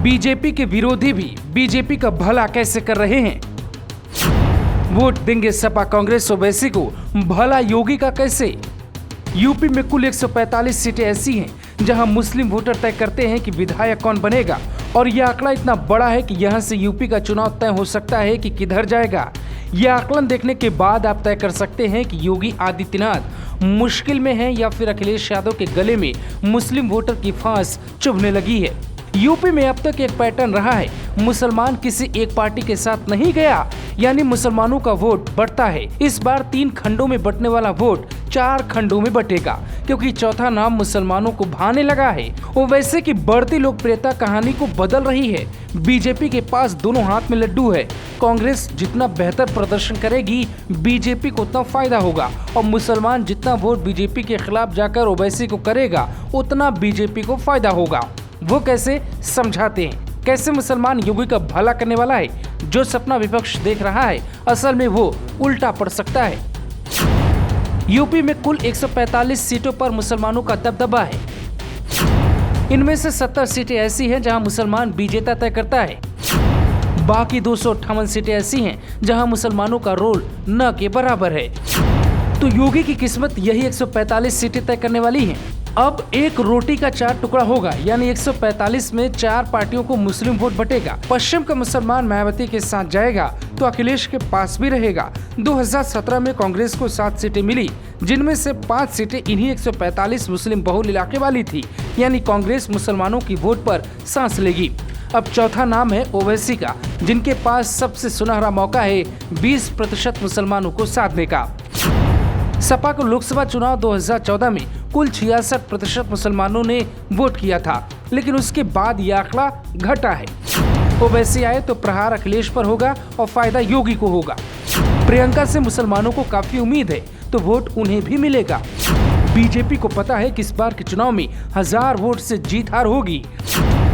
BJP के विरोधी भी बीजेपी का भला कैसे कर रहे हैं? वोट देंगे सपा कांग्रेस ओवैसी को, भला योगी का कैसे? यूपी में कुल 145 सीटें ऐसी हैं जहां मुस्लिम वोटर तय करते हैं कि विधायक कौन बनेगा, और यह आंकड़ा इतना बड़ा है कि यहां से यूपी का चुनाव तय हो सकता है कि किधर जाएगा। यह आकलन देखने के बाद आप तय कर सकते हैं कि योगी आदित्यनाथ मुश्किल में हैं या फिर अखिलेश यादव के गले में मुस्लिम वोटर की फांस चुभने लगी है। यूपी में अब तक एक पैटर्न रहा है, मुसलमान किसी एक पार्टी के साथ नहीं गया, यानी मुसलमानों का वोट बढ़ता है। इस बार 3 खंडों में बंटने वाला वोट 4 खंडों में बटेगा, क्योंकि चौथा नाम मुसलमानों को भाने लगा है। ओवैसी की बढ़ती लोकप्रियता कहानी को बदल रही है। बीजेपी के पास दोनों हाथ में लड्डू है। कांग्रेस जितना बेहतर प्रदर्शन करेगी, बीजेपी को उतना फायदा होगा, और मुसलमान जितना वोट बीजेपी के खिलाफ जाकर ओवैसी को करेगा, उतना बीजेपी को फायदा होगा। वो कैसे, समझाते हैं। कैसे मुसलमान योगी का भला करने वाला है? जो सपना विपक्ष देख रहा है, असल में वो उल्टा पड़ सकता है। यूपी में कुल 145 सीटों पर मुसलमानों का दबदबा है। इनमें से 70 सीटें ऐसी हैं जहां मुसलमान विजेता तय करता है। बाकी 258 सीटें ऐसी हैं जहां मुसलमानों का रोल न के बराबर है। तो योगी की किस्मत यही 145 सीटें तय करने वाली हैं। अब एक रोटी का 4 टुकड़ा होगा, यानी 145 में 4 पार्टियों को मुस्लिम वोट बटेगा। पश्चिम का मुसलमान मायावती के साथ जाएगा तो अखिलेश के पास भी रहेगा। 2017 में कांग्रेस को 7 सीटें मिली, जिनमें से 5 सीटें इन्हीं 145 मुस्लिम बहुल इलाके वाली थी, यानी कांग्रेस मुसलमानों की वोट पर सांस लेगी। अब चौथा नाम है ओवैसी का, जिनके पास सबसे सुनहरा मौका है 20% मुसलमानों को साधने का। सपा को लोकसभा चुनाव 2014 में कुल 66% मुसलमानों ने वोट किया था, लेकिन उसके बाद यह आंकड़ा घटा है। ओवैसी आए तो प्रहार अखिलेश पर होगा और फायदा योगी को होगा। प्रियंका से मुसलमानों को काफी उम्मीद है, तो वोट उन्हें भी मिलेगा। बीजेपी को पता है कि इस बार के चुनाव में 1000 वोट से जीत हार होगी।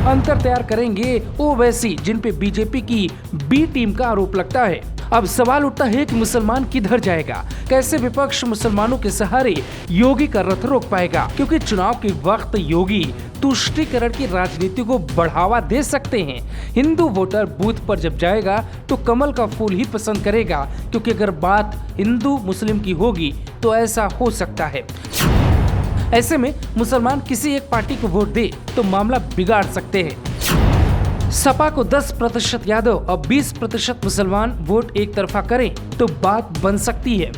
अंतर तैयार करेंगे ओवैसी, जिन पे बीजेपी की बी टीम का आरोप लगता है। अब सवाल उठता है कि मुसलमान किधर जाएगा? कैसे विपक्ष मुसलमानों के सहारे योगी का रथ रोक पाएगा? क्योंकि चुनाव के वक्त योगी तुष्टीकरण की राजनीति को बढ़ावा दे सकते हैं। हिंदू वोटर बूथ पर जब जाएगा तो कमल का फूल ही पसंद करेगा, क्योंकि अगर बात हिंदू मुस्लिम की होगी तो ऐसा हो सकता है। ऐसे में मुसलमान किसी एक पार्टी को वोट दे तो मामला बिगाड़ सकते हैं। सपा को 10% यादव और 20% मुसलमान वोट एक तरफा करें तो बात बन सकती है,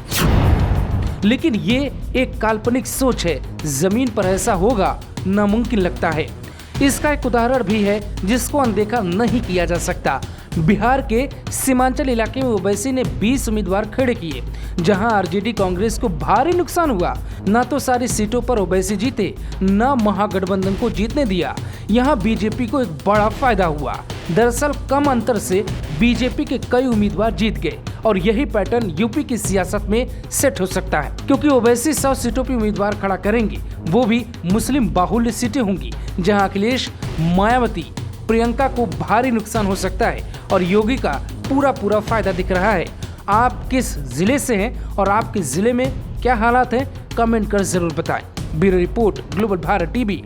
लेकिन ये एक काल्पनिक सोच है। जमीन पर ऐसा होगा नामुमकिन लगता है। इसका एक उदाहरण भी है जिसको अनदेखा नहीं किया जा सकता। बिहार के सीमांचल इलाके में ओवैसी ने 20 उम्मीदवार खड़े किए, जहां आरजेडी कांग्रेस को भारी नुकसान हुआ। न तो सारी सीटों पर ओवैसी जीते, न महागठबंधन को जीतने दिया। यहां बीजेपी को एक बड़ा फायदा हुआ। दरअसल कम अंतर से बीजेपी के कई उम्मीदवार जीत गए, और यही पैटर्न यूपी की सियासत में सेट हो सकता है, क्योंकि ओवैसी 100 सीटों पर उम्मीदवार खड़ा करेंगे, वो भी मुस्लिम बाहुल्य सीटें होंगी, जहां अखिलेश, मायावती, प्रियंका को भारी नुकसान हो सकता है और योगी का पूरा फायदा दिख रहा है। आप किस जिले से हैं और आपके जिले में क्या हालात हैं, कमेंट कर जरूर बताएं। Bureau report, global Bharat TV.